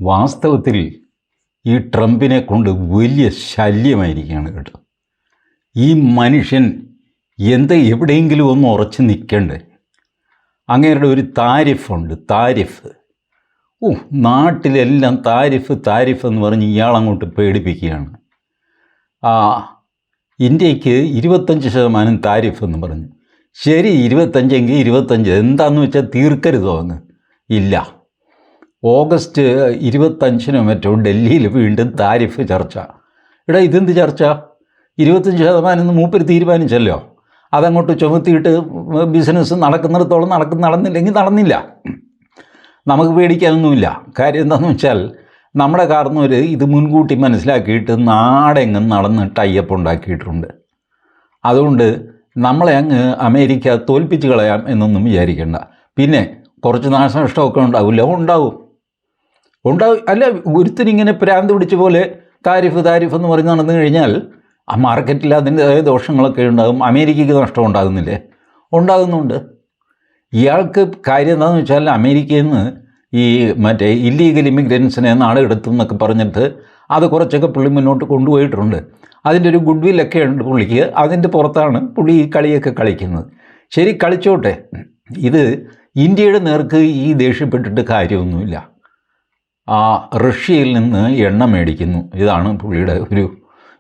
വാസ്തവത്തിൽ ഈ ട്രംപിനെ കൊണ്ട് വലിയ ശല്യമായിരിക്കുകയാണ് കേട്ടോ. ഈ മനുഷ്യൻ എവിടെയെങ്കിലും ഒന്ന് ഉറച്ച് നിൽക്കണ്ടേ? അങ്ങേരുടെ ഒരു താരിഫുണ്ട്, താരിഫ്. നാട്ടിലെല്ലാം താരിഫ് എന്ന് പറഞ്ഞ് ഇയാളങ്ങോട്ട് പേടിപ്പിക്കുകയാണ്. ഇന്ത്യക്ക് 25% താരിഫ് എന്ന് പറഞ്ഞു. ശരി, 25 എങ്കിൽ 25, എന്താണെന്ന് വെച്ചാൽ തീർക്കരുതോ അങ്ങ്? ഇല്ല, ഓഗസ്റ്റ് 25 മറ്റോ ഡൽഹിയിൽ വീണ്ടും താരിഫ് ചർച്ച. ഇതെന്ത് ചർച്ച? 25% മൂപ്പര് തീരുമാനിച്ചല്ലോ, അതങ്ങോട്ട് ചുമത്തിയിട്ട് ബിസിനസ് നടക്കുന്നിടത്തോളം നടന്നില്ലെങ്കിൽ നടന്നില്ല. നമുക്ക് പേടിക്കാനൊന്നുമില്ല. കാര്യം എന്താണെന്ന് വെച്ചാൽ നമ്മുടെ കാരണവർ ഇത് മുൻകൂട്ടി മനസ്സിലാക്കിയിട്ട് നാടെങ്ങും നടന്ന് ടൈപ്പ് ഉണ്ടാക്കിയിട്ടുണ്ട്. അതുകൊണ്ട് നമ്മളെ അങ്ങ് അമേരിക്ക തോൽപ്പിച്ച് കളയാം എന്നൊന്നും വിചാരിക്കേണ്ട. പിന്നെ കുറച്ച് നാശനഷ്ടമൊക്കെ ഉണ്ടാവും. അല്ല, ഒരുത്തിനിങ്ങനെ പ്രാന്ത് പിടിച്ച പോലെ താരിഫ് എന്ന് പറഞ്ഞ് നടന്നു കഴിഞ്ഞാൽ ആ മാർക്കറ്റിൽ അതിൻ്റെതായ ദോഷങ്ങളൊക്കെ ഉണ്ടാകും. അമേരിക്കയ്ക്ക് നഷ്ടം ഉണ്ടാകുന്നില്ലേ? ഉണ്ടാകുന്നുണ്ട്. ഇയാൾക്ക് കാര്യം എന്താണെന്ന് വെച്ചാൽ അമേരിക്കയിൽ നിന്ന് ഈ മറ്റേ ഇല്ലീഗൽ ഇമിഗ്രൻസിനെ നാടെടുത്തും എന്നൊക്കെ പറഞ്ഞിട്ട് അത് കുറച്ചൊക്കെ പുള്ളി മുന്നോട്ട് കൊണ്ടുപോയിട്ടുണ്ട്. അതിൻ്റെ ഒരു ഗുഡ് വില്ലൊക്കെ ഉണ്ട് പുള്ളിക്ക്. അതിൻ്റെ പുറത്താണ് പുള്ളി ഈ കളിയൊക്കെ കളിക്കുന്നത്. ശരി, കളിച്ചോട്ടെ. ഇത് ഇന്ത്യയുടെ നേർക്ക് ഈ ദേഷ്യപ്പെട്ടിട്ട് കാര്യമൊന്നുമില്ല. റഷ്യയിൽ നിന്ന് എണ്ണ മേടിക്കുന്നു. ഇതാണ് പുള്ളിയുടെ ഒരു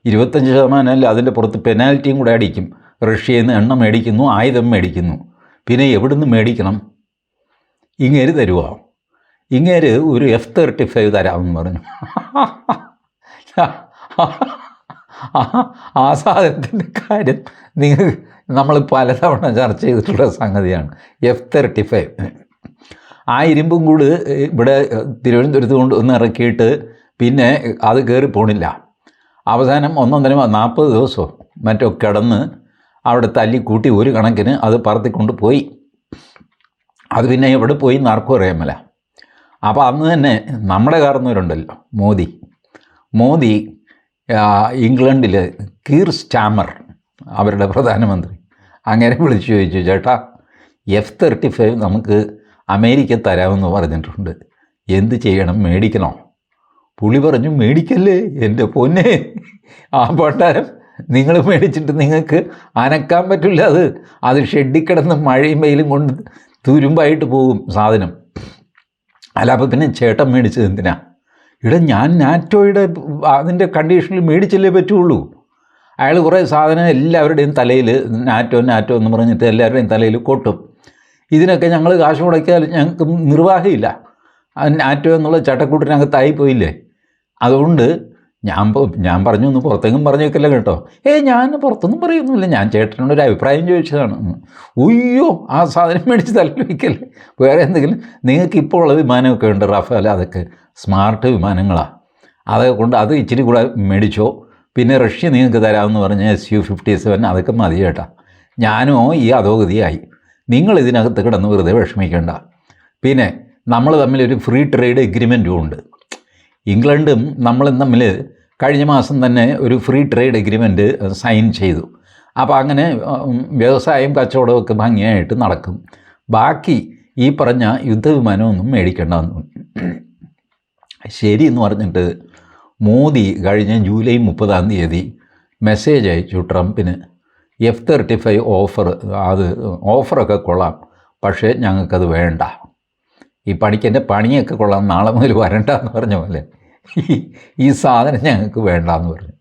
25%. അല്ല, അതിൻ്റെ പുറത്ത് പെനാൽറ്റിയും കൂടെ അടിക്കും. റഷ്യയിൽ നിന്ന് എണ്ണ മേടിക്കുന്നു, ആയുധം മേടിക്കുന്നു. പിന്നെ എവിടുന്ന് മേടിക്കണം? ഇങ്ങേര് തരുമോ? ഇങ്ങേര് ഒരു F-35 തരാമെന്ന് പറഞ്ഞു. ആ സാധനത്തിൻ്റെ കാര്യം നമ്മൾ പലതവണ ചർച്ച ചെയ്തിട്ടുള്ള സംഗതിയാണ്. F-35 ആ ഇരുമ്പും കൂട് ഇവിടെ തിരുവനന്തപുരത്ത് കൊണ്ട് ഒന്ന് ഇറക്കിയിട്ട് പിന്നെ അത് കയറി പോണില്ല. അവസാനം 40 ദിവസമോ മറ്റോ കിടന്ന് അവിടെ തല്ലിക്കൂട്ടി ഒരു കണക്കിന് അത് പറത്തിക്കൊണ്ട് പോയി. അത് പിന്നെ എവിടെ പോയി ആർക്കും അറിയാമല്ല. അപ്പോൾ അന്ന് തന്നെ നമ്മുടെ കാരണവരുണ്ടല്ലോ, മോദി ഇംഗ്ലണ്ടിൽ കീർ സ്റ്റാമർ, അവരുടെ പ്രധാനമന്ത്രി, അങ്ങനെ വിളിച്ചു ചോദിച്ചു, ചേട്ടാ F-35 നമുക്ക് അമേരിക്ക തരാമെന്ന് പറഞ്ഞിട്ടുണ്ട്, എന്ത് ചെയ്യണം, മേടിക്കണോ? പുള്ളി പറഞ്ഞു, മേടിക്കല്ലേ എൻ്റെ പൊന്നെ, ആ പണ്ടാരം നിങ്ങൾ മേടിച്ചിട്ട് നിങ്ങൾക്ക് അനക്കാൻ പറ്റില്ല. അത് ഷെഡിൽ കിടന്ന് മഴയും വെയിലും കൊണ്ട് തുരുമ്പായിട്ട് പോകും സാധനം. അല്ല, അപ്പോൾ പിന്നെ ചേട്ടൻ മേടിച്ചത് എന്തിനാ? ഞാൻ നാറ്റോയുടെ അതിൻ്റെ കണ്ടീഷനിൽ മേടിച്ചല്ലേ പറ്റുള്ളൂ. അയാൾ കുറേ സാധനം എല്ലാവരുടെയും തലയിൽ നാറ്റോ എന്ന് പറഞ്ഞിട്ട് എല്ലാവരുടെയും തലയിൽ കൊട്ടും. ഇതിനൊക്കെ ഞങ്ങൾ കാശ് മുടക്കിയാൽ ഞങ്ങൾക്ക് നിർവാഹമില്ല. നാറ്റോ എന്നുള്ള ചട്ടക്കൂട്ടിനകത്തായി പോയില്ലേ. അതുകൊണ്ട് ഞാൻ പറഞ്ഞു, ഒന്ന് പുറത്തെങ്കിലും പറഞ്ഞു വെക്കല്ല കേട്ടോ. ഞാൻ പുറത്തൊന്നും പറയുന്നില്ല, ഞാൻ ചേട്ടനോടൊരു അഭിപ്രായം ചോദിച്ചതാണ്. ഉയ്യോ, ആ സാധനം മേടിച്ച് തലയിൽ വയ്ക്കല്ലേ. വേറെ എന്തെങ്കിലും നിങ്ങൾക്ക് ഇപ്പോൾ ഉള്ള വിമാനമൊക്കെ ഉണ്ട്, റഫാൽ, അതൊക്കെ സ്മാർട്ട് വിമാനങ്ങളാണ്. അതൊക്കെ കൊണ്ട് അത് ഇച്ചിരി കൂടെ മേടിച്ചോ. പിന്നെ റഷ്യ നിങ്ങൾക്ക് തരാമെന്ന് പറഞ്ഞ Su-57 അതൊക്കെ മതി ചേട്ടാ. ഞാനോ ഈ അധോഗതിയായി. നിങ്ങൾ ഇതിനകത്ത് കിടന്ന് വെറുതെ വിഷമിക്കേണ്ട. പിന്നെ നമ്മൾ തമ്മിലൊരു ഫ്രീ ട്രേഡ് എഗ്രിമെൻറ്റും ഉണ്ട്. ഇംഗ്ലണ്ടും നമ്മളും തമ്മിൽ കഴിഞ്ഞ മാസം തന്നെ ഒരു ഫ്രീ ട്രേഡ് എഗ്രിമെൻറ്റ് സൈൻ ചെയ്തു. അപ്പോൾ അങ്ങനെ വ്യവസായം കച്ചവടമൊക്കെ ഭംഗിയായിട്ട് നടക്കും. ബാക്കി ഈ പറഞ്ഞ യുദ്ധവിമാനമൊന്നും മേടിക്കേണ്ടെന്ന്. ശരി എന്ന് പറഞ്ഞിട്ട് മോദി കഴിഞ്ഞ ജൂലൈ 30 മെസ്സേജ് അയച്ചു ട്രംപിന്. F-35 ഓഫറൊക്കെ കൊള്ളാം, പക്ഷേ ഞങ്ങൾക്കത് വേണ്ട. ഈ പണിക്കെൻ്റെ പണിയൊക്കെ കൊള്ളാം, നാളെ മുതൽ വരണ്ടെന്ന് പറഞ്ഞ പോലെ ഈ സാധനം ഞങ്ങൾക്ക് വേണ്ടെന്ന് പറഞ്ഞു.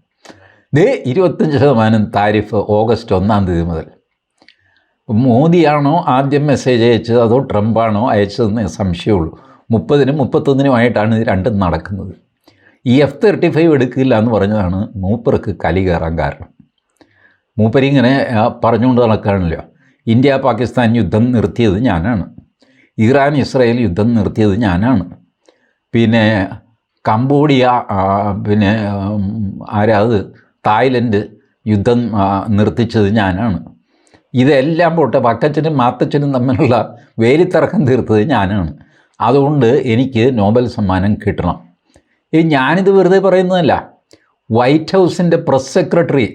25% താരിഫ് ഓഗസ്റ്റ് 1 മുതൽ. മോദിയാണോ ആദ്യം മെസ്സേജ് അയച്ചത് അതോ ട്രംപാണോ അയച്ചതെന്ന് സംശയമുള്ളൂ. 30-നും 31-നുമായിട്ടാണ് ഇത് രണ്ടും നടക്കുന്നത്. ഈ F-35 എടുക്കില്ല എന്ന് പറഞ്ഞതാണ് മൂപ്പർക്ക് കലി കയറാൻ കാരണം. മൂപ്പരിങ്ങനെ പറഞ്ഞുകൊണ്ട് നടക്കുകയാണല്ലോ, ഇന്ത്യ പാകിസ്ഥാൻ യുദ്ധം നിർത്തിയത് ഞാനാണ്, ഇറാൻ ഇസ്രായേൽ യുദ്ധം നിർത്തിയത് ഞാനാണ്, പിന്നെ കംബോഡിയ പിന്നെ തായ്ലൻഡ് യുദ്ധം നിർത്തിച്ചത് ഞാനാണ്. ഇതെല്ലാം പോട്ടെ, വക്കച്ചനും മാത്തച്ചനും തമ്മിലുള്ള വേലിത്തർക്കം തീർത്തത് ഞാനാണ്. അതുകൊണ്ട് എനിക്ക് നോബൽ സമ്മാനം കിട്ടണം. ഞാനിത് വെറുതെ പറയുന്നതല്ല. വൈറ്റ് ഹൗസിൻ്റെ പ്രസ് സെക്രട്ടറി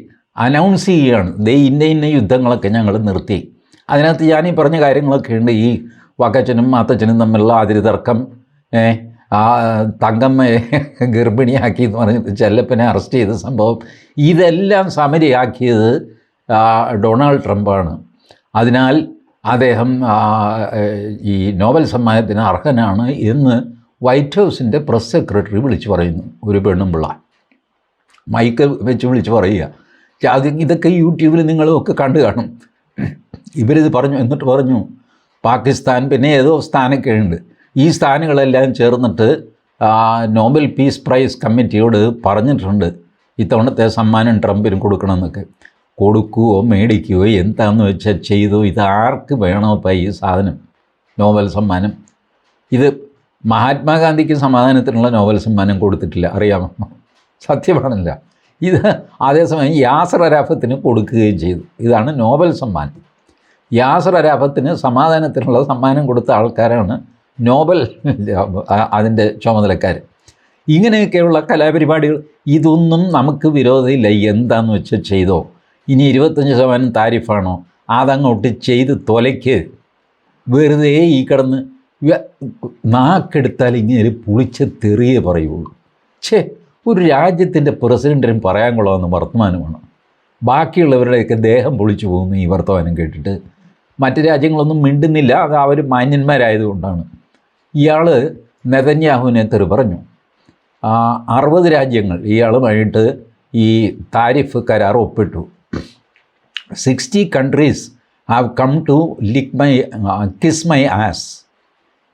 അനൗൺസ് ചെയ്യുകയാണ്, ഇന്ന യുദ്ധങ്ങളൊക്കെ ഞങ്ങൾ നിർത്തി. അതിനകത്ത് ഞാൻ ഈ പറഞ്ഞ കാര്യങ്ങളൊക്കെ ഉണ്ട്. ഈ വക്കച്ചനും മാത്തച്ചനും തമ്മിലുള്ള അതിരുതർക്കം, ആ തങ്കമ്മയെ ഗർഭിണിയാക്കി എന്ന് പറഞ്ഞിട്ട് ചെല്ലപ്പനെ അറസ്റ്റ് ചെയ്ത സംഭവം, ഇതെല്ലാം സമരിയാക്കിയത് ഡൊണാൾഡ് ട്രംപാണ്. അതിനാൽ അദ്ദേഹം ഈ നോബൽ സമ്മാനത്തിന് അർഹനാണ് എന്ന് വൈറ്റ് ഹൗസിൻ്റെ പ്രസ് സെക്രട്ടറി വിളിച്ചു പറയുന്നു. ഒരു പെണ്ണുമ്പിള്ള മൈക്ക് വെച്ച് വിളിച്ച് പറയുക. ഇതൊക്കെ യൂട്യൂബിൽ നിങ്ങളൊക്കെ കണ്ടു കാണും. ഇവരിത് പറഞ്ഞു. എന്നിട്ട് പറഞ്ഞു പാകിസ്ഥാൻ പിന്നെ ഏതോ സ്ഥാനമൊക്കെ ഉണ്ട്, ഈ സ്ഥാനങ്ങളെല്ലാം ചേർന്നിട്ട് നോബൽ പീസ് പ്രൈസ് കമ്മിറ്റിയോട് പറഞ്ഞിട്ടുണ്ട് ഇത്തവണത്തെ സമ്മാനം ട്രംപിന് കൊടുക്കണമെന്നൊക്കെ. കൊടുക്കുകയോ മേടിക്കുകയോ എന്താണെന്ന് വെച്ചാൽ ചെയ്തു. ഇത് ആർക്ക് വേണോ ഇപ്പം ഈ സാധനം, നോബൽ സമ്മാനം? ഇത് മഹാത്മാഗാന്ധിക്ക് സമാധാനത്തിനുള്ള നോബൽ സമ്മാനം കൊടുത്തിട്ടില്ല, അറിയാമോ? സത്യമാണല്ല. ഇത് അതേസമയം യാസർ അരാഫത്തിന് കൊടുക്കുകയും ചെയ്തു. ഇതാണ് നോബൽ സമ്മാനം. യാസർ അരാഫത്തിന് സമാധാനത്തിനുള്ള സമ്മാനം കൊടുത്ത ആൾക്കാരാണ് നോബൽ അതിൻ്റെ ചുമതലക്കാർ. ഇങ്ങനെയൊക്കെയുള്ള കലാപരിപാടികൾ, ഇതൊന്നും നമുക്ക് വിരോധമില്ല. എന്താണെന്ന് വെച്ചാൽ ചെയ്തോ. ഇനി 25% താരിഫാണോ, അതങ്ങോട്ട് ചെയ്ത് തൊലയ്ക്ക്. വെറുതെ ഈ കിടന്ന് നാക്കെടുത്താൽ ഇങ്ങനെ പുളിച്ച തെറിയേ പറയുള്ളൂ. ഒരു രാജ്യത്തിൻ്റെ പ്രസിഡൻറ്റിനും പറയാൻ കൊള്ളാമെന്ന് വർത്തമാനമാണ്. ബാക്കിയുള്ളവരുടെയൊക്കെ ദേഹം പൊളിച്ചു പോകുന്നു ഈ വർത്തമാനം കേട്ടിട്ട്. മറ്റ് രാജ്യങ്ങളൊന്നും മിണ്ടുന്നില്ല, അത് അവർ മാന്യന്മാരായതുകൊണ്ടാണ്. ഇയാൾ നെതന്യാഹുവിനെ തെറി പറഞ്ഞു. 60 രാജ്യങ്ങൾ ഇയാളുമായിട്ട് ഈ താരിഫ് കരാർ ഒപ്പിട്ടു. 60 countries have come to kiss my ass.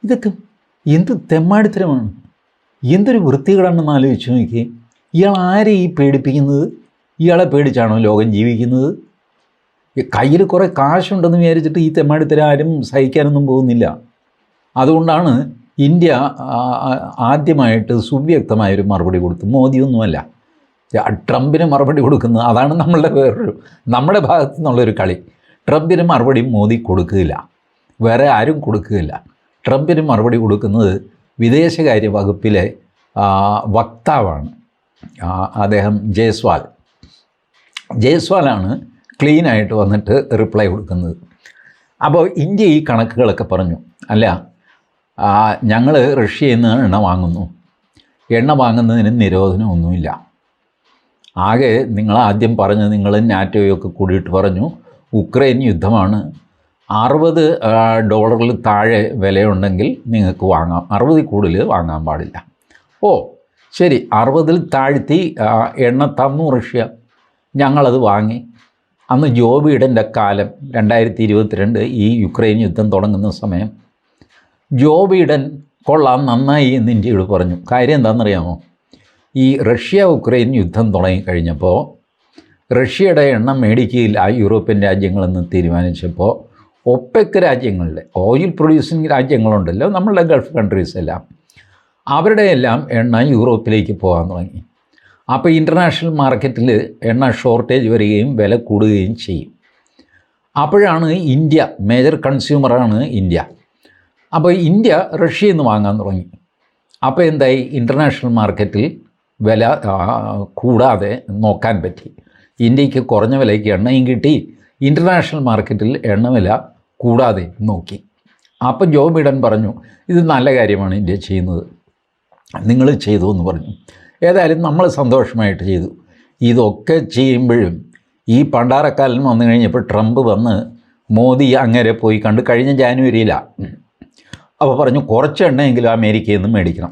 ഇതൊക്കെ എന്ത് തെമ്മാടിത്തരമാണ്, എന്തൊരു വൃത്തികളാണെന്ന് ആലോചിച്ച് നോക്കി. ഇയാൾ ആരെ ഈ പേടിപ്പിക്കുന്നത്? ഇയാളെ പേടിച്ചാണോ ലോകം ജീവിക്കുന്നത്? കയ്യിൽ കുറേ കാശുണ്ടെന്ന് വിചാരിച്ചിട്ട് ഈ തെമ്മാടിത്തരം ആരും സഹിക്കാനൊന്നും പോകുന്നില്ല. അതുകൊണ്ടാണ് ഇന്ത്യ ആദ്യമായിട്ട് സുവ്യക്തമായൊരു മറുപടി കൊടുത്തു. മോദിയൊന്നുമല്ല, ട്രംപിന് മറുപടി കൊടുക്കുന്നത്. അതാണ് നമ്മുടെ ഭാഗത്തു നിന്നുള്ളൊരു കളി. ട്രംപിന് മറുപടി മോദി കൊടുക്കുകയില്ല, വേറെ ആരും കൊടുക്കുകയില്ല. ട്രംപിന് മറുപടി കൊടുക്കുന്നത് വിദേശകാര്യ വകുപ്പിലെ വക്താവാണ്. അദ്ദേഹം ജയ്സ്വാലാണ് ക്ലീനായിട്ട് വന്നിട്ട് റിപ്ലൈ കൊടുക്കുന്നത്. അപ്പോൾ ഇന്ത്യ ഈ കണക്കുകളൊക്കെ പറഞ്ഞു. അല്ല, ഞങ്ങൾ റഷ്യയിൽ നിന്ന് എണ്ണ വാങ്ങുന്നു, എണ്ണ വാങ്ങുന്നതിന് നിരോധനമൊന്നുമില്ല. ആകെ നിങ്ങൾ ആദ്യം പറഞ്ഞ്, നിങ്ങൾ നാറ്റോയൊക്കെ കൂടിയിട്ട് പറഞ്ഞു ഉക്രൈൻ യുദ്ധമാണ്, $60 താഴെ വിലയുണ്ടെങ്കിൽ നിങ്ങൾക്ക് വാങ്ങാം, 60 കൂടുതൽ വാങ്ങാൻ പാടില്ല. ഓ ശരി, 60 താഴ്ത്തി എണ്ണ തന്നു റഷ്യ, ഞങ്ങളത് വാങ്ങി. അന്ന് ജോ ബൈഡൻ്റെ കാലം 2022 ഈ യുക്രൈൻ യുദ്ധം തുടങ്ങുന്ന സമയം ജോ ബൈഡൻ കൊള്ളാം, നന്നായി എന്ന് ഇന്ത്യയോട് പറഞ്ഞു. കാര്യം എന്താണെന്നറിയാമോ? ഈ റഷ്യ ഉക്രൈൻ യുദ്ധം തുടങ്ങിക്കഴിഞ്ഞപ്പോൾ റഷ്യയുടെ എണ്ണ മേടിക്കുകയില്ല യൂറോപ്യൻ രാജ്യങ്ങളെന്ന് തീരുമാനിച്ചപ്പോൾ ഒപെക് രാജ്യങ്ങളിലെ ഓയിൽ പ്രൊഡ്യൂസിങ് രാജ്യങ്ങളുണ്ടല്ലോ, നമ്മളുടെ ഗൾഫ് കൺട്രീസ് എല്ലാം, അവരുടെ എല്ലാം എണ്ണ യൂറോപ്പിലേക്ക് പോകാൻ തുടങ്ങി. അപ്പോൾ ഇൻ്റർനാഷണൽ മാർക്കറ്റിൽ എണ്ണ ഷോർട്ടേജ് വരികയും വില കൂടുകയും ചെയ്യും. അപ്പോഴാണ് ഇന്ത്യ, മേജർ കൺസ്യൂമറാണ് ഇന്ത്യ. അപ്പോൾ ഇന്ത്യ റഷ്യയിൽ നിന്ന് വാങ്ങാൻ തുടങ്ങി. അപ്പോൾ എന്തായി? ഇൻ്റർനാഷണൽ മാർക്കറ്റിൽ വില കൂടാതെ നോക്കാൻ പറ്റി. ഇന്ത്യക്ക് കുറഞ്ഞ വിലയ്ക്ക് എണ്ണയും കിട്ടി, ഇൻ്റർനാഷണൽ മാർക്കറ്റിൽ എണ്ണ വില കൂടാതെ നോക്കി. അപ്പം ജോ ബൈഡൻ പറഞ്ഞു ഇത് നല്ല കാര്യമാണ് ഇന്ത്യ ചെയ്യുന്നത്, നിങ്ങൾ ചെയ്തു എന്ന് പറഞ്ഞു. ഏതായാലും നമ്മൾ സന്തോഷമായിട്ട് ചെയ്തു. ഇതൊക്കെ ചെയ്യുമ്പോഴും ഈ പണ്ടാരക്കാലം വന്നു കഴിഞ്ഞപ്പോൾ ട്രംപ് വന്ന് മോദി അങ്ങനെ പോയി കണ്ട് കഴിഞ്ഞ ജാനുവരിയിലാണ്. അപ്പോൾ പറഞ്ഞു കുറച്ച് എണ്ണയെങ്കിലും അമേരിക്കയിൽ നിന്ന് മേടിക്കണം.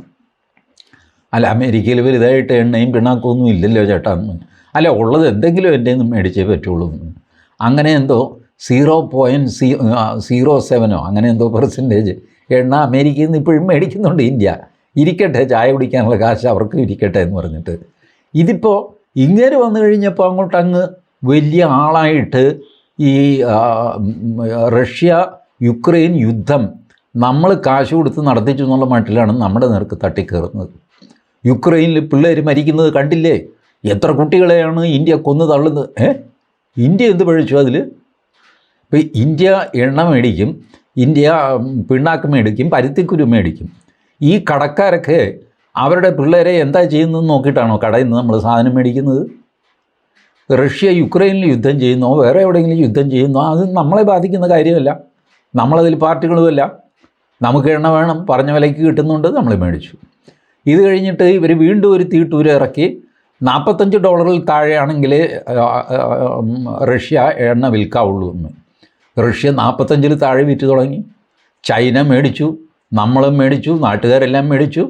അല്ല, അമേരിക്കയിൽ വലുതായിട്ട് എണ്ണയും പിണ്ണാക്കൊന്നും ഇല്ലല്ലോ ചേട്ടാ. അല്ല, ഉള്ളത് എന്തെങ്കിലും എൻ്റെ നിന്നും മേടിച്ചേ പറ്റുള്ളൂ. അങ്ങനെ എന്തോ 0.07 അങ്ങനെ എന്തോ % എണ്ണ അമേരിക്കയിൽ നിന്ന് ഇപ്പോഴും മേടിക്കുന്നുണ്ട് ഇന്ത്യ. ഇരിക്കട്ടെ, ചായ കുടിക്കാനുള്ള കാശ് അവർക്ക് ഇരിക്കട്ടെ എന്ന് പറഞ്ഞിട്ട്. ഇതിപ്പോൾ ഇങ്ങനെ വന്നു കഴിഞ്ഞപ്പോൾ അങ്ങോട്ടങ്ങ് വലിയ ആളായിട്ട് ഈ റഷ്യ യുക്രൈൻ യുദ്ധം നമ്മൾ കാശ് കൊടുത്ത് നടത്തിച്ചു എന്നുള്ള മട്ടിലാണ് നമ്മുടെ നേർക്ക് തട്ടിക്കയറുന്നത്. യുക്രൈനിൽ പിള്ളേർ മരിക്കുന്നത് കണ്ടില്ലേ? എത്ര കുട്ടികളെയാണ് ഇന്ത്യ കൊന്നു തള്ളുന്നത്. ഇന്ത്യ എന്ത് പഴിച്ചു അതിൽ? ഇപ്പോൾ ഇന്ത്യ എണ്ണ മേടിക്കും, ഇന്ത്യ പിണ്ണാക്ക് മേടിക്കും, പരുത്തിക്കുരു മേടിക്കും. ഈ കടക്കാരൊക്കെ അവരുടെ പിള്ളേരെ എന്താ ചെയ്യുന്നതെന്ന് നോക്കിയിട്ടാണോ കടയിൽ നിന്ന് നമ്മൾ സാധനം മേടിക്കുന്നത്? റഷ്യ യുക്രൈനിൽ യുദ്ധം ചെയ്യുന്നോ വേറെ എവിടെയെങ്കിലും യുദ്ധം ചെയ്യുന്നോ അത് നമ്മളെ ബാധിക്കുന്ന കാര്യമല്ല. നമ്മളതിൽ പാർട്ടികളുമല്ല. നമുക്ക് എണ്ണ വേണം, പറഞ്ഞ വിലയ്ക്ക് കിട്ടുന്നുണ്ട്, നമ്മൾ മേടിച്ചു. ഇത് കഴിഞ്ഞിട്ട് ഇവർ വീണ്ടും ഒരു തീട്ടൂര് ഇറക്കി $45 താഴെയാണെങ്കിൽ റഷ്യ എണ്ണ വിൽക്കാവുള്ളൂ എന്ന്. റഷ്യ 45 താഴെ വിറ്റ് തുടങ്ങി. ചൈന മേടിച്ചു, നമ്മളും മേടിച്ചു, നാട്ടുകാരെല്ലാം മേടിച്ചു.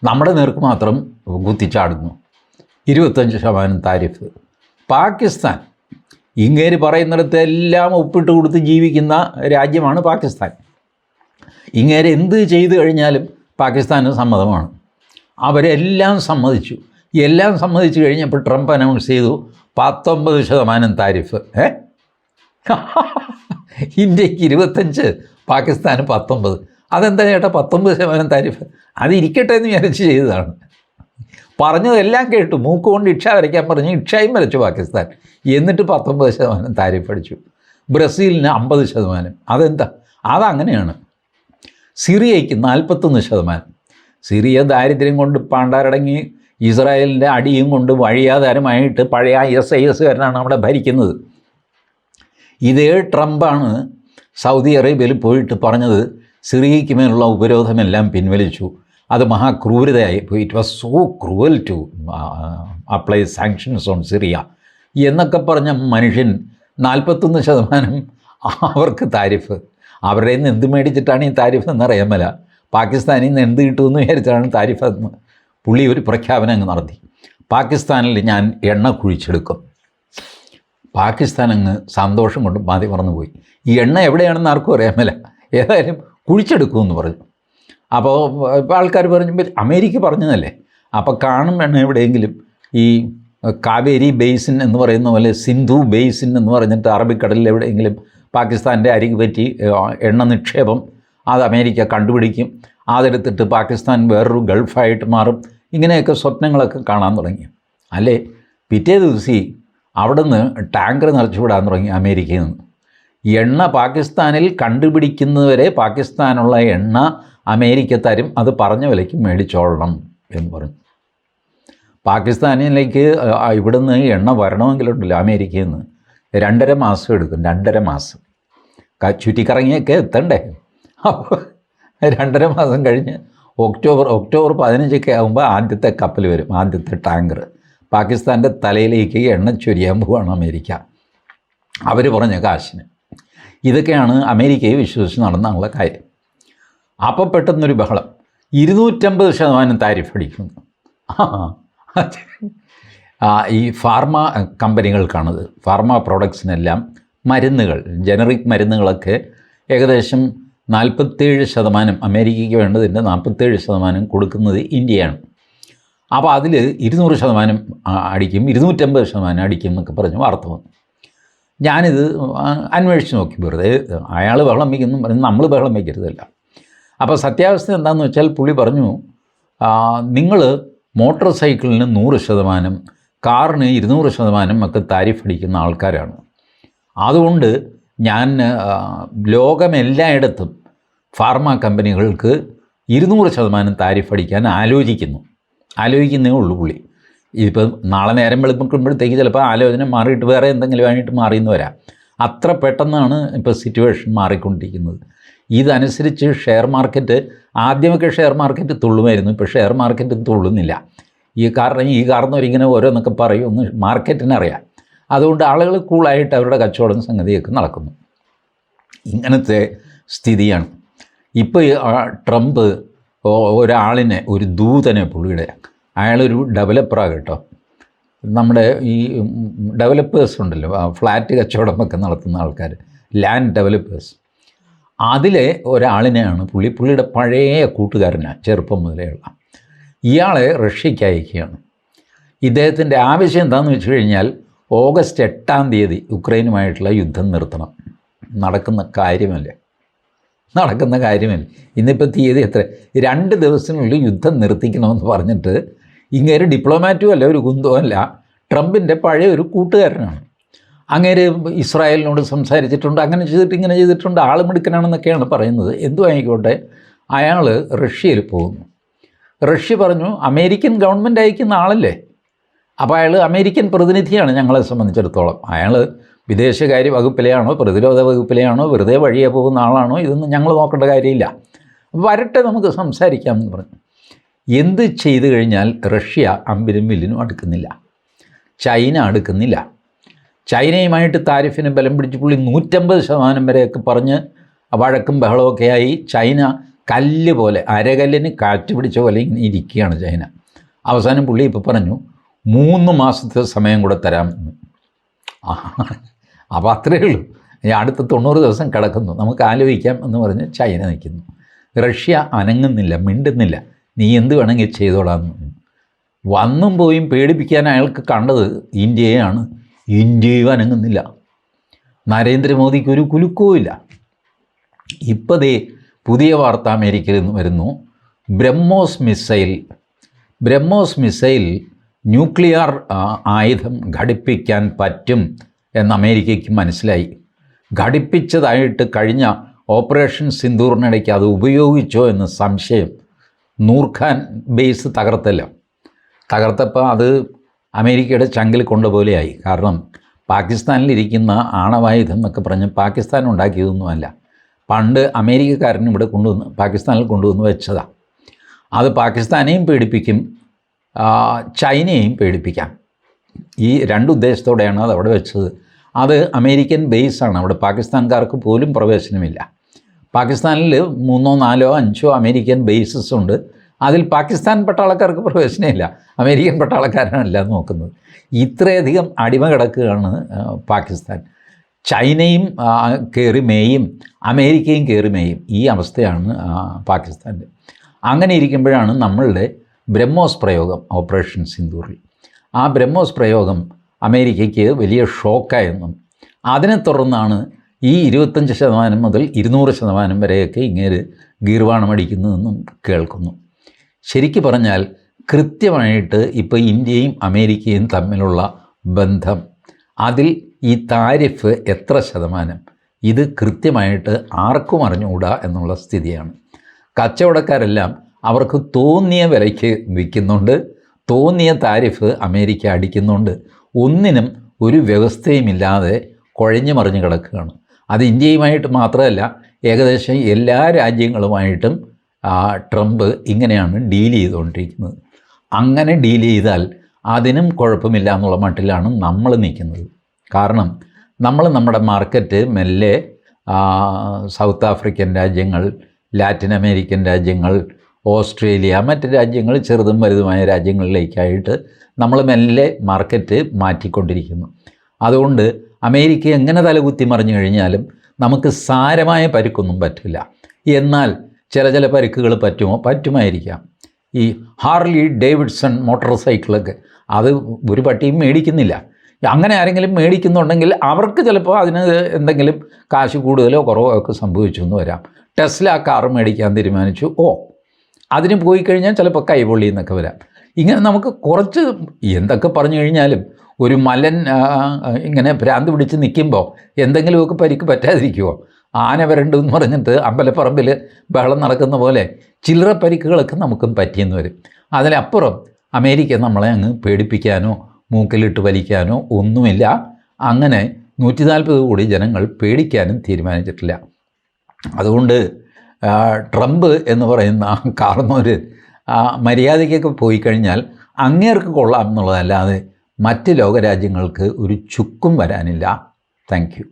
നമ്മുടെ നേർക്ക് മാത്രം കുത്തിച്ചാടുന്നു. 25% താരിഫ്. പാകിസ്ഥാൻ, ഇങ്ങേര് പറയുന്നിടത്ത് എല്ലാം ഒപ്പിട്ട് കൊടുത്ത് ജീവിക്കുന്ന രാജ്യമാണ് പാകിസ്ഥാൻ. ഇങ്ങേര് എന്ത് ചെയ്തു കഴിഞ്ഞാലും പാകിസ്ഥാന് സമ്മതമാണ്. അവരെല്ലാം സമ്മതിച്ചു. എല്ലാം സമ്മതിച്ചു കഴിഞ്ഞപ്പോൾ ട്രംപ് അനൗൺസ് ചെയ്തു 19% താരിഫ്. ഇന്ത്യക്ക് 25, പാകിസ്ഥാന് 19. അതെന്താ ചേട്ടാ 19% താരിഫ്? അതിരിക്കട്ടെ എന്ന് വിചാരിച്ച് ചെയ്തതാണ്. പറഞ്ഞതെല്ലാം കേട്ടു. മൂക്ക് കൊണ്ട് ഇക്ഷ വരയ്ക്കാൻ പറഞ്ഞു, ഇക്ഷയും വരച്ചു പാകിസ്ഥാൻ. എന്നിട്ട് 19% താരിഫ് അടിച്ചു. ബ്രസീലിന് 50%. അതെന്താ? അതങ്ങനെയാണ്. സിറിയയ്ക്ക് 41%. സിറിയ ദാരിദ്ര്യം കൊണ്ട് പാണ്ടാരടങ്ങി ഇസ്രായേലിൻ്റെ അടിയും കൊണ്ട് വഴിയാധാരമായിട്ട് പഴയ ISIS-കാരനാണ് അവിടെ ഭരിക്കുന്നത്. ഇതേ ട്രംപാണ് സൗദി അറേബ്യയിൽ പോയിട്ട് പറഞ്ഞത് സിറിയയ്ക്ക് മേലുള്ള ഉപരോധമെല്ലാം പിൻവലിച്ചു. അത് മഹാക്രൂരതയായി പോയി. It was so cruel to apply sanctions on Syria എന്നൊക്കെ പറഞ്ഞ മനുഷ്യൻ 41% അവർക്ക് താരിഫ്. അവരുടെ നിന്ന് എന്ത് മേടിച്ചിട്ടാണ് ഈ താരിഫ് എന്നറിയാൻ മേല. പാകിസ്ഥാനിൽ നിന്ന് എന്ത് കിട്ടുമെന്ന് വിചാരിച്ചാണ് താരിഫ് എന്ന് പുള്ളി ഒരു പ്രഖ്യാപനം അങ്ങ് നടത്തി. പാകിസ്ഥാനിൽ ഞാൻ എണ്ണ കുഴിച്ചെടുക്കും. പാകിസ്ഥാൻ അങ്ങ് സന്തോഷം കൊണ്ട് മാതി മറന്നുപോയി. ഈ എണ്ണ എവിടെയാണെന്ന് ആർക്കും അറിയാൻ മേല. ഏതായാലും കുഴിച്ചെടുക്കുമെന്ന് പറഞ്ഞു. അപ്പോൾ ഇപ്പോൾ ആൾക്കാർ പറഞ്ഞപ്പോൾ അമേരിക്ക പറഞ്ഞതല്ലേ, അപ്പോൾ കാണും എണ്ണ എവിടെയെങ്കിലും ഈ കാവേരി ബേസിൻ എന്ന് പറയുന്ന പോലെ സിന്ധു ബേസിൻ എന്ന് പറഞ്ഞിട്ട് അറബിക്കടലിൽ എവിടെയെങ്കിലും പാകിസ്ഥാൻ്റെ അരികു പറ്റി എണ്ണ നിക്ഷേപം അത് അമേരിക്ക കണ്ടുപിടിക്കും. അതെടുത്തിട്ട് പാകിസ്ഥാൻ വേറൊരു ഗൾഫായിട്ട് മാറും. ഇങ്ങനെയൊക്കെ സ്വപ്നങ്ങളൊക്കെ കാണാൻ തുടങ്ങി. അല്ലേ, പിറ്റേ ദിവസം അവിടെ നിന്ന് ടാങ്കർ നിറച്ചു വിടാൻ തുടങ്ങി അമേരിക്കയിൽ നിന്ന്. എണ്ണ പാകിസ്ഥാനിൽ കണ്ടുപിടിക്കുന്നവരെ പാകിസ്ഥാനുള്ള എണ്ണ അമേരിക്ക തരും, അത് പറഞ്ഞ വിലയ്ക്ക് മേടിച്ചോളണം എന്ന് പറഞ്ഞു. പാകിസ്ഥാനിലേക്ക് ഇവിടുന്ന് എണ്ണ വരണമെങ്കിലുണ്ടല്ലോ അമേരിക്കയിൽ നിന്ന് 2.5 മാസം എടുക്കും. 2.5 മാസം ചുറ്റിക്കറങ്ങിയൊക്കെ എത്തണ്ടേ. അപ്പോൾ 2.5 മാസം കഴിഞ്ഞ് ഒക്ടോബർ 15 ആകുമ്പോൾ ആദ്യത്തെ കപ്പൽ വരും, ആദ്യത്തെ ടാങ്കർ. പാകിസ്ഥാൻ്റെ തലയിലേക്ക് എണ്ണ ചൊരിയാൻ പോവാണ് അമേരിക്ക, അവർ പറഞ്ഞ കാശിന്. ഇതൊക്കെയാണ് അമേരിക്കയെ വിശ്വസിച്ച് നടന്നുള്ള കാര്യം. അപ്പോൾ പെട്ടെന്നൊരു ബഹളം, 250% താരിഫ് അടിക്കുന്നു. ഈ ഫാർമ കമ്പനികൾക്കാണത്. ഫാർമ പ്രോഡക്ട്സിനെല്ലാം മരുന്നുകൾ, ജനറിക് മരുന്നുകളൊക്കെ ഏകദേശം 47%, അമേരിക്കയ്ക്ക് വേണ്ടതിൻ്റെ 47% കൊടുക്കുന്നത് ഇന്ത്യയാണ്. അപ്പോൾ അതിൽ 200% അടിക്കും, 250% അടിക്കും എന്നൊക്കെ പറഞ്ഞ് വാർത്ത വന്നു. ഞാനിത് അന്വേഷിച്ച് നോക്കി. വെറുതെ അയാൾ ബഹളം വയ്ക്കുന്നു പറഞ്ഞ് നമ്മൾ ബഹളം വയ്ക്കരുതല്ല. അപ്പോൾ സത്യാവസ്ഥ എന്താണെന്ന് വെച്ചാൽ പുള്ളി പറഞ്ഞു, നിങ്ങൾ മോട്ടോർ സൈക്കിളിന് 100%, കാറിന് 200% ഒക്കെ താരിഫ് അടിക്കുന്ന ആൾക്കാരാണ്. അതുകൊണ്ട് ഞാൻ ലോകമെല്ലായിടത്തും ഫാർമ കമ്പനികൾക്ക് 200% താരിഫ് അടിക്കാൻ ആലോചിക്കുന്നേ ഉള്ളൂ പുള്ളി. ഇതിപ്പോൾ നാളെ നേരം വെളുപ്പിക്കുമ്പോഴത്തേക്ക് ചിലപ്പോൾ ആലോചന മാറിയിട്ട് വേറെ എന്തെങ്കിലും ആയിട്ട് മാറിയെന്ന് വരാം. അത്ര പെട്ടെന്നാണ് ഇപ്പോൾ സിറ്റുവേഷൻ മാറിക്കൊണ്ടിരിക്കുന്നത്. ഇതനുസരിച്ച് ഷെയർ മാർക്കറ്റ്, ആദ്യമൊക്കെ ഷെയർ മാർക്കറ്റ് തുള്ളുമായിരുന്നു, ഇപ്പോൾ ഷെയർ മാർക്കറ്റ് തുള്ളുന്നില്ല. ഈ കാരണവരിങ്ങനെ ഓരോന്നൊക്കെ പറയുമെന്ന് മാർക്കറ്റിനറിയാം. അതുകൊണ്ട് ആളുകൾ കൂളായിട്ട് അവരുടെ കച്ചവടം സംഗതിയൊക്കെ നടക്കുന്നു. ഇങ്ങനത്തെ സ്ഥിതിയാണ്. ഇപ്പോൾ ട്രംപ് ഒരാളിനെ, ഒരു ദൂതനെ, പുള്ളിയുടെ അയാളൊരു ഡെവലപ്പറാണ് കേട്ടോ. നമ്മുടെ ഈ ഡെവലപ്പേഴ്സ് ഉണ്ടല്ലോ, ഫ്ലാറ്റ് കച്ചവടമൊക്കെ നടത്തുന്ന ആൾക്കാർ, ലാൻഡ് ഡെവലപ്പേഴ്സ്, അതിലെ ഒരാളിനെയാണ് പുള്ളിയുടെ പഴയ കൂട്ടുകാരനാണ്, ചെറുപ്പം മുതലേയുള്ള. ഇയാളെ റഷ്യയ്ക്ക് അയക്കുകയാണ്. ഇദ്ദേഹത്തിൻ്റെ ആവശ്യം എന്താണെന്ന് വെച്ച് കഴിഞ്ഞാൽ ഓഗസ്റ്റ് 8 യുക്രൈനുമായിട്ടുള്ള യുദ്ധം നിർത്തണം. നടക്കുന്ന കാര്യമല്ല. ഇന്നിപ്പോൾ തീയതി എത്ര? 2 ദിവസത്തിനുള്ളിൽ യുദ്ധം നിർത്തിക്കണമെന്ന് പറഞ്ഞിട്ട് ഇങ്ങേര് ഡിപ്ലോമാറ്റും അല്ല, ഒരു കുന്തവും അല്ല, ട്രംപിൻ്റെ പഴയ ഒരു കൂട്ടുകാരനാണ്. അങ്ങേര് ഇസ്രായേലിനോട് സംസാരിച്ചിട്ടുണ്ട്, അങ്ങനെ ചെയ്തിട്ട് ഇങ്ങനെ ചെയ്തിട്ടുണ്ട്, ആളുമിടുക്കനാണെന്നൊക്കെയാണ് പറയുന്നത്. എന്തും ആയിക്കോട്ടെ, അയാൾ റഷ്യയിൽ പോകുന്നു. റഷ്യ പറഞ്ഞു അമേരിക്കൻ ഗവൺമെൻറ് അയക്കുന്ന ആളല്ലേ, അപ്പോൾ അയാൾ അമേരിക്കൻ പ്രതിനിധിയാണ് ഞങ്ങളെ സംബന്ധിച്ചിടത്തോളം. അയാൾ വിദേശകാര്യ വകുപ്പിലെയാണോ പ്രതിരോധ വകുപ്പിലെയാണോ വെറുതെ വഴിയെ പോകുന്ന ആളാണോ, ഇതൊന്നും ഞങ്ങൾ നോക്കേണ്ട കാര്യമില്ല, വരട്ടെ നമുക്ക് സംസാരിക്കാമെന്ന് പറഞ്ഞു. എന്ത് ചെയ്തു കഴിഞ്ഞാൽ റഷ്യ അമ്പിനും വില്ലിനും അടുക്കുന്നില്ല, ചൈന അടുക്കുന്നില്ല. ചൈനയുമായിട്ട് താരിഫിന് ബലം പിടിച്ച് പുള്ളി 150% വരെയൊക്കെ പറഞ്ഞ് വഴക്കും ബഹളമൊക്കെ ആയി ചൈന കല്ല് പോലെ, അരകല്ലിന് കാറ്റ് പിടിച്ച പോലെ ഇങ്ങനെ ഇരിക്കുകയാണ് ചൈന. അവസാനം പുള്ളി ഇപ്പോൾ പറഞ്ഞു 3 മാസത്തെ സമയം കൂടെ തരാം. അപ്പോൾ അത്രയേ ഉള്ളൂ. അടുത്ത 90 ദിവസം കിടക്കുന്നു, നമുക്ക് ആലോചിക്കാം എന്ന് പറഞ്ഞ് ചൈന നിൽക്കുന്നു. റഷ്യ അനങ്ങുന്നില്ല, മിണ്ടുന്നില്ല. നീ എന്ത് വേണമെങ്കിൽ ചെയ്തോളാമെന്ന്. വന്നും പോയും പേടിപ്പിക്കാൻ അയാൾക്ക് കണ്ടത് ഇന്ത്യയാണ്. ഇന്ത്യയും അനങ്ങുന്നില്ല. നരേന്ദ്രമോദിക്ക് ഒരു കുലുക്കവുമില്ല. ഇപ്പോൾ ദേ പുതിയ വാർത്ത അമേരിക്കയിൽ നിന്ന് വരുന്നു. ബ്രഹ്മോസ് മിസൈൽ ന്യൂക്ലിയർ ആയുധം ഘടിപ്പിക്കാൻ പറ്റും എന്ന് അമേരിക്കയ്ക്ക് മനസ്സിലായി. ഘടിപ്പിച്ചതായിട്ട് കഴിഞ്ഞ ഓപ്പറേഷൻ സിന്ദൂറിനിടയ്ക്ക് അത് ഉപയോഗിച്ചോ എന്ന് സംശയം. നൂർഖാൻ ബേസ് തകർത്തപ്പോൾ അത് അമേരിക്കയുടെ ചങ്കിൽ കൊണ്ടുപോലെയായി. കാരണം പാകിസ്ഥാനിലിരിക്കുന്ന ആണവായുധം എന്നൊക്കെ പറഞ്ഞ് പാകിസ്ഥാൻ ഉണ്ടാക്കിയതൊന്നുമല്ല, പണ്ട് അമേരിക്കക്കാരനും ഇവിടെ പാകിസ്ഥാനിൽ കൊണ്ടുവന്ന് വെച്ചതാണ്. അത് പാകിസ്ഥാനെയും പേടിപ്പിക്കും, ചൈനയെയും പേടിപ്പിക്കാം. ഈ 2 ഉദ്ദേശത്തോടെയാണ് അത് അവിടെ വെച്ചത്. അത് അമേരിക്കൻ ബേസാണ്, അവിടെ പാകിസ്ഥാൻകാർക്ക് പോലും പ്രവേശനമില്ല. പാകിസ്ഥാനിൽ 3, 4, 5 അമേരിക്കൻ ബേസസ് ഉണ്ട്. അതിൽ പാകിസ്ഥാൻ പട്ടാളക്കാർക്ക് പ്രവേശനമില്ല, അമേരിക്കൻ പട്ടാളക്കാരാണല്ല നോക്കുന്നത്. ഇത്രയധികം അടിമ കിടക്കുകയാണ് പാകിസ്ഥാൻ. ചൈനയും കയറി മേയും, അമേരിക്കയും കയറി മേയും. ഈ അവസ്ഥയാണ് പാകിസ്ഥാൻ്റെ. അങ്ങനെ ഇരിക്കുമ്പോഴാണ് നമ്മളുടെ ബ്രഹ്മോസ് പ്രയോഗം ഓപ്പറേഷൻ സിന്ദൂറിൽ. ആ ബ്രഹ്മോസ് പ്രയോഗം അമേരിക്കയ്ക്ക് വലിയ ഷോക്കായെന്നും അതിനെ തുടർന്നാണ് ഈ 25% മുതൽ 200% വരെയൊക്കെ ഇങ്ങേര് ഗീർവാണമടിക്കുന്നതെന്നും കേൾക്കുന്നു. ശരിക്കു പറഞ്ഞാൽ കൃത്യമായിട്ട് ഇപ്പോൾ ഇന്ത്യയും അമേരിക്കയും തമ്മിലുള്ള ബന്ധം, അതിൽ ഈ താരിഫ് എത്ര ശതമാനം, ഇത് കൃത്യമായിട്ട് ആർക്കും അറിഞ്ഞുകൂടാ എന്നുള്ള സ്ഥിതിയാണ്. കച്ചവടക്കാരെല്ലാം അവർക്ക് തോന്നിയ വിലയ്ക്ക് വിൽക്കുന്നുണ്ട്, തോന്നിയ താരിഫ് അമേരിക്ക അടിക്കുന്നുണ്ട്. ഒന്നിനും ഒരു വ്യവസ്ഥയുമില്ലാതെ കുഴഞ്ഞു മറിഞ്ഞ് കിടക്കുകയാണ്. അത് ഇന്ത്യയുമായിട്ട് മാത്രമല്ല, ഏകദേശം എല്ലാ രാജ്യങ്ങളുമായിട്ടും ട്രംപ് ഇങ്ങനെയാണ് ഡീൽ ചെയ്തുകൊണ്ടിരിക്കുന്നത്. അങ്ങനെ ഡീൽ ചെയ്താൽ അതിനും കുഴപ്പമില്ല എന്നുള്ള മട്ടിലാണ് നമ്മൾ നിൽക്കുന്നത്. കാരണം നമ്മൾ നമ്മുടെ മാർക്കറ്റ് മെല്ലെ സൗത്ത് ആഫ്രിക്കൻ രാജ്യങ്ങൾ, ലാറ്റിൻ അമേരിക്കൻ രാജ്യങ്ങൾ, ഓസ്ട്രേലിയ, മറ്റ് രാജ്യങ്ങൾ, ചെറുതും വലുതുമായ രാജ്യങ്ങളിലേക്കായിട്ട് നമ്മൾ മെല്ലെ മാർക്കറ്റ് മാറ്റിക്കൊണ്ടിരിക്കുന്നു. അതുകൊണ്ട് അമേരിക്ക എങ്ങനെ തലകുത്തി മറിഞ്ഞു കഴിഞ്ഞാലും നമുക്ക് സാരമായ പരിക്കൊന്നും പറ്റില്ല. എന്നാൽ ചില പരിക്കുകൾ പറ്റുമായിരിക്കാം. ഈ ഹാർലി ഡേവിഡ്സൺ മോട്ടോർ സൈക്കിളൊക്കെ അത് ഒരു പട്ടിയും മേടിക്കുന്നില്ല. അങ്ങനെ ആരെങ്കിലും മേടിക്കുന്നുണ്ടെങ്കിൽ അവർക്ക് ചിലപ്പോൾ അതിന് എന്തെങ്കിലും കാശ് കൂടുതലോ കുറവോ ഒക്കെ സംഭവിച്ചു എന്ന് വരാം. ടെസ്ല കാർ മേടിക്കാൻ തീരുമാനിച്ചു, അതിന് പോയി കഴിഞ്ഞാൽ ചിലപ്പോൾ കൈപൊള്ളി എന്നൊക്കെ വരാം. ഇങ്ങനെ നമുക്ക് കുറച്ച് എന്തൊക്കെ പറഞ്ഞു കഴിഞ്ഞാലും ഒരു മലൻ ഇങ്ങനെ ഭ്രാന്ത് പിടിച്ച് നിൽക്കുമ്പോൾ എന്തെങ്കിലുമൊക്കെ പരിക്ക് പറ്റാതിരിക്കുമോ? ആന വരണ്ടു എന്ന് പറഞ്ഞിട്ട് അമ്പലപ്പറമ്പിൽ ബഹളം നടക്കുന്ന പോലെ ചില്ലറ പരിക്കുകളൊക്കെ നമുക്കും പറ്റിയെന്ന് വരും. അതിലപ്പുറം അമേരിക്ക നമ്മളെ അങ്ങ് പേടിപ്പിക്കാനോ മൂക്കിലിട്ട് വലിക്കാനോ ഒന്നുമില്ല. അങ്ങനെ 140 കോടി ജനങ്ങൾ പേടിക്കാനും തീരുമാനിച്ചിട്ടില്ല. അതുകൊണ്ട് ട്രംപ് എന്ന് പറയുന്ന കാർന്നോര് മര്യാദയ്ക്കൊക്കെ പോയി കഴിഞ്ഞാൽ അങ്ങേർക്ക് കൊള്ളാം എന്നുള്ളതല്ലാതെ മറ്റ് ലോകരാജ്യങ്ങൾക്ക് ഒരു ചുക്കും വരാനില്ല. Thank you.